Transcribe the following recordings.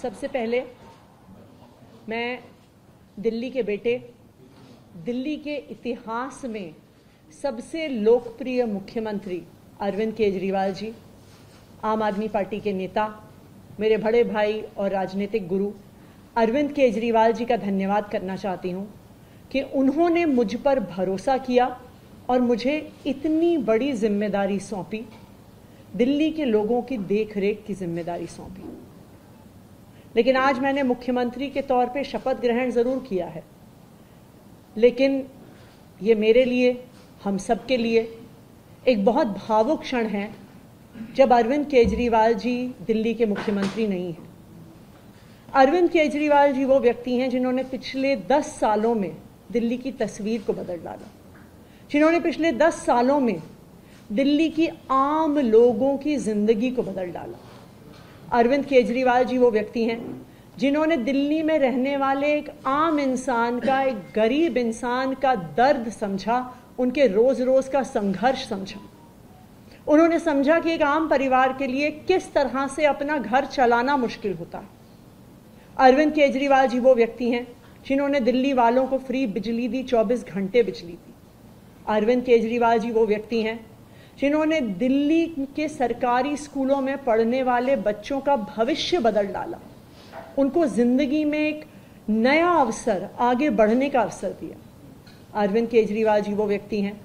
सबसे पहले मैं दिल्ली के बेटे, दिल्ली के इतिहास में सबसे लोकप्रिय मुख्यमंत्री अरविंद केजरीवाल जी, आम आदमी पार्टी के नेता, मेरे बड़े भाई और राजनीतिक गुरु अरविंद केजरीवाल जी का धन्यवाद करना चाहती हूँ कि उन्होंने मुझ पर भरोसा किया और मुझे इतनी बड़ी जिम्मेदारी सौंपी, दिल्ली के लोगों की देखरेख की जिम्मेदारी सौंपी। लेकिन आज मैंने मुख्यमंत्री के तौर पे शपथ ग्रहण जरूर किया है, लेकिन ये मेरे लिए, हम सब के लिए एक बहुत भावुक क्षण है जब अरविंद केजरीवाल जी दिल्ली के मुख्यमंत्री नहीं हैं। अरविंद केजरीवाल जी वो व्यक्ति हैं जिन्होंने पिछले 10 सालों में दिल्ली की तस्वीर को बदल डाला, जिन्होंने पिछले 10 सालों में दिल्ली की आम लोगों की जिंदगी को बदल डाला। अरविंद केजरीवाल जी वो व्यक्ति हैं जिन्होंने दिल्ली में रहने वाले एक आम इंसान का, एक गरीब इंसान का दर्द समझा, उनके रोज रोज का संघर्ष समझा। उन्होंने समझा कि एक आम परिवार के लिए किस तरह से अपना घर चलाना मुश्किल होता है। अरविंद केजरीवाल जी वो व्यक्ति हैं जिन्होंने दिल्ली वालों को फ्री बिजली दी, 24 घंटे बिजली दी। अरविंद केजरीवाल जी वो व्यक्ति हैं जिन्होंने दिल्ली के सरकारी स्कूलों में पढ़ने वाले बच्चों का भविष्य बदल डाला, उनको जिंदगी में एक नया अवसर, आगे बढ़ने का अवसर दिया। अरविंद केजरीवाल जी वो व्यक्ति हैं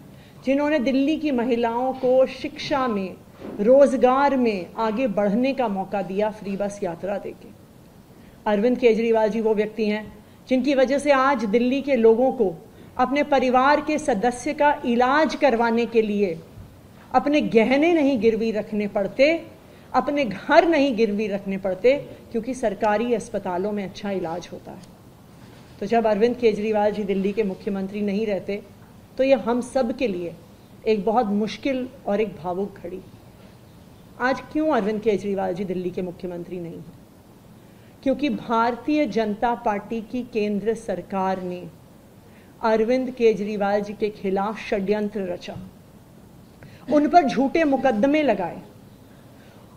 जिन्होंने दिल्ली की महिलाओं को शिक्षा में, रोजगार में आगे बढ़ने का मौका दिया, फ्री बस यात्रा देके। अरविंद केजरीवाल जी वो व्यक्ति हैं जिनकी वजह से आज दिल्ली के लोगों को अपने परिवार के सदस्य का इलाज करवाने के लिए अपने गहने नहीं गिरवी रखने पड़ते, अपने घर नहीं गिरवी रखने पड़ते, क्योंकि सरकारी अस्पतालों में अच्छा इलाज होता है। तो जब अरविंद केजरीवाल जी दिल्ली के मुख्यमंत्री नहीं रहते तो ये हम सब के लिए एक बहुत मुश्किल और एक भावुक घड़ी। आज क्यों अरविंद केजरीवाल जी दिल्ली के मुख्यमंत्री नहीं हैं? क्योंकि भारतीय जनता पार्टी की केंद्र सरकार ने अरविंद केजरीवाल जी के खिलाफ षड्यंत्र रचा, उन पर झूठे मुकदमे लगाए,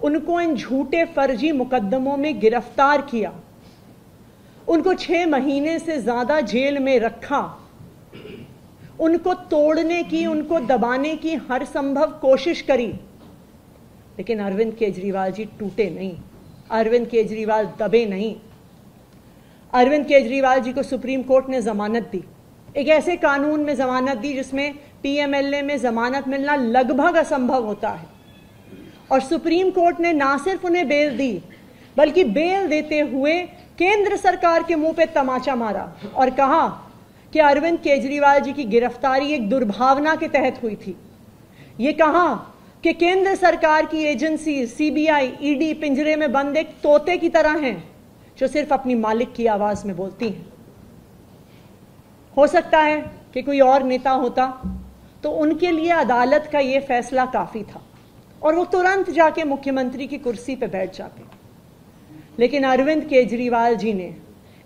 उनको इन झूठे फर्जी मुकदमों में गिरफ्तार किया, उनको 6 महीने से ज्यादा जेल में रखा, उनको तोड़ने की, उनको दबाने की हर संभव कोशिश करी। लेकिन अरविंद केजरीवाल जी टूटे नहीं, अरविंद केजरीवाल दबे नहीं। अरविंद केजरीवाल जी को सुप्रीम कोर्ट ने जमानत दी, एक ऐसे कानून में जमानत दी जिसमें पीएमएलए में जमानत मिलना लगभग असंभव होता है, और सुप्रीम कोर्ट ने ना सिर्फ उन्हें बेल दी, बल्कि बेल देते हुए केंद्र सरकार के मुंह पे तमाचा मारा और कहा कि अरविंद केजरीवाल जी की गिरफ्तारी एक दुर्भावना के तहत हुई थी। ये कहा कि केंद्र सरकार की एजेंसी सीबीआई, ईडी पिंजरे में बंद एक तोते की तरह हैं जो सिर्फ अपनी मालिक की आवाज में बोलती हैं। हो सकता है कि कोई और नेता होता तो उनके लिए अदालत का यह फैसला काफी था और वो तुरंत जाके मुख्यमंत्री की कुर्सी पे बैठ जाते। लेकिन अरविंद केजरीवाल जी ने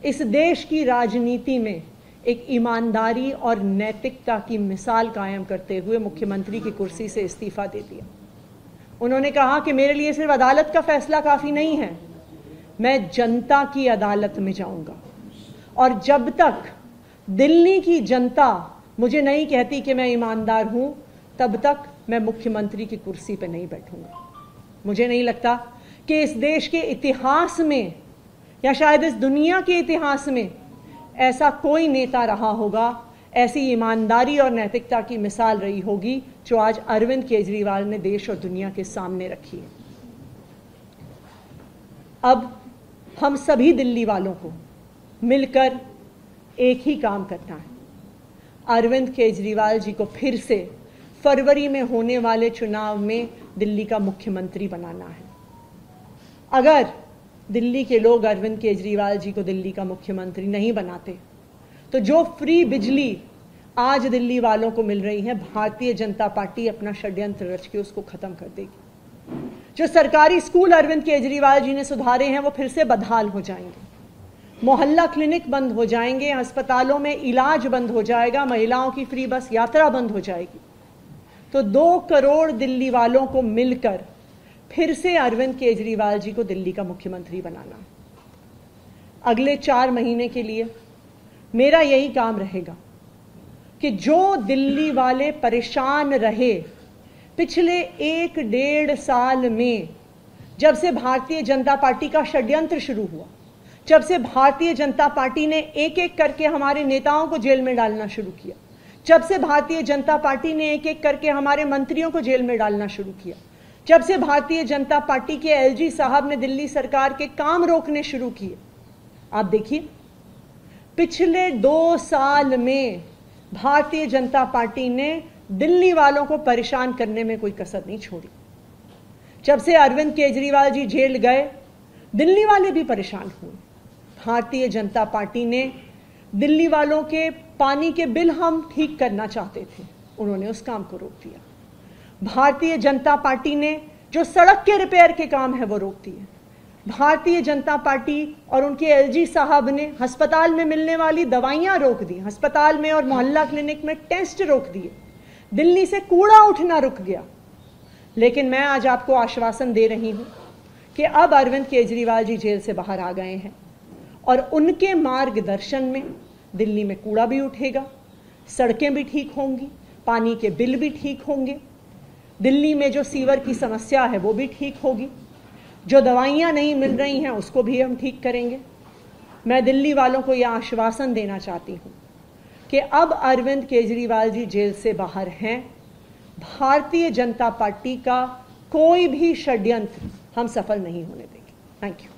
इस देश की राजनीति में एक ईमानदारी और नैतिकता की मिसाल कायम करते हुए मुख्यमंत्री की कुर्सी से इस्तीफा दे दिया। उन्होंने कहा कि मेरे लिए सिर्फ अदालत का फैसला काफी नहीं है, मैं जनता की अदालत में जाऊंगा, और जब तक दिल्ली की जनता मुझे नहीं कहती कि मैं ईमानदार हूं, तब तक मैं मुख्यमंत्री की कुर्सी पर नहीं बैठूंगा। मुझे नहीं लगता कि इस देश के इतिहास में या शायद इस दुनिया के इतिहास में ऐसा कोई नेता रहा होगा, ऐसी ईमानदारी और नैतिकता की मिसाल रही होगी जो आज अरविंद केजरीवाल ने देश और दुनिया के सामने रखी है। अब हम सभी दिल्ली वालों को मिलकर एक ही काम करना है, अरविंद केजरीवाल जी को फिर से फरवरी में होने वाले चुनाव में दिल्ली का मुख्यमंत्री बनाना है। अगर दिल्ली के लोग अरविंद केजरीवाल जी को दिल्ली का मुख्यमंत्री नहीं बनाते तो जो फ्री बिजली आज दिल्ली वालों को मिल रही है, भारतीय जनता पार्टी अपना षड्यंत्र रच के उसको खत्म कर देगी। जो सरकारी स्कूल अरविंद केजरीवाल जी ने सुधारे हैं वो फिर से बदहाल हो जाएंगे, मोहल्ला क्लिनिक बंद हो जाएंगे, अस्पतालों में इलाज बंद हो जाएगा, महिलाओं की फ्री बस यात्रा बंद हो जाएगी। तो 2 करोड़ दिल्ली वालों को मिलकर फिर से अरविंद केजरीवाल जी को दिल्ली का मुख्यमंत्री बनाना। अगले 4 महीने के लिए मेरा यही काम रहेगा कि जो दिल्ली वाले परेशान रहे पिछले 1-1.5 साल में, जब से भारतीय जनता पार्टी का षड्यंत्र शुरू हुआ, जब से भारतीय जनता पार्टी ने एक एक करके हमारे नेताओं को जेल में डालना शुरू किया, जब से भारतीय जनता पार्टी ने एक एक करके हमारे मंत्रियों को जेल में डालना शुरू किया, जब से भारतीय जनता पार्टी के एलजी साहब ने दिल्ली सरकार के काम रोकने शुरू किए, आप देखिए पिछले 2 साल में भारतीय जनता पार्टी ने दिल्ली वालों को परेशान करने में कोई कसर नहीं छोड़ी। जब से अरविंद केजरीवाल जी जेल गए, दिल्ली वाले भी परेशान हुए। भारतीय जनता पार्टी ने दिल्ली वालों के पानी के बिल हम ठीक करना चाहते थे, उन्होंने उस काम को रोक दिया। भारतीय जनता पार्टी ने जो सड़क के रिपेयर के काम है वो रोक दिए। भारतीय जनता पार्टी और उनके एलजी साहब ने अस्पताल में मिलने वाली दवाइयां रोक दी, अस्पताल में और मोहल्ला क्लिनिक में टेस्ट रोक दिए, दिल्ली से कूड़ा उठना रुक गया। लेकिन मैं आज आपको आश्वासन दे रही हूं कि अब अरविंद केजरीवाल जी जेल से बाहर आ गए हैं और उनके मार्गदर्शन में दिल्ली में कूड़ा भी उठेगा, सड़कें भी ठीक होंगी, पानी के बिल भी ठीक होंगे, दिल्ली में जो सीवर की समस्या है वो भी ठीक होगी, जो दवाइयां नहीं मिल रही हैं उसको भी हम ठीक करेंगे। मैं दिल्ली वालों को यह आश्वासन देना चाहती हूं कि अब अरविंद केजरीवाल जी जेल से बाहर हैं, भारतीय जनता पार्टी का कोई भी षड्यंत्र हम सफल नहीं होने देंगे। Thank you.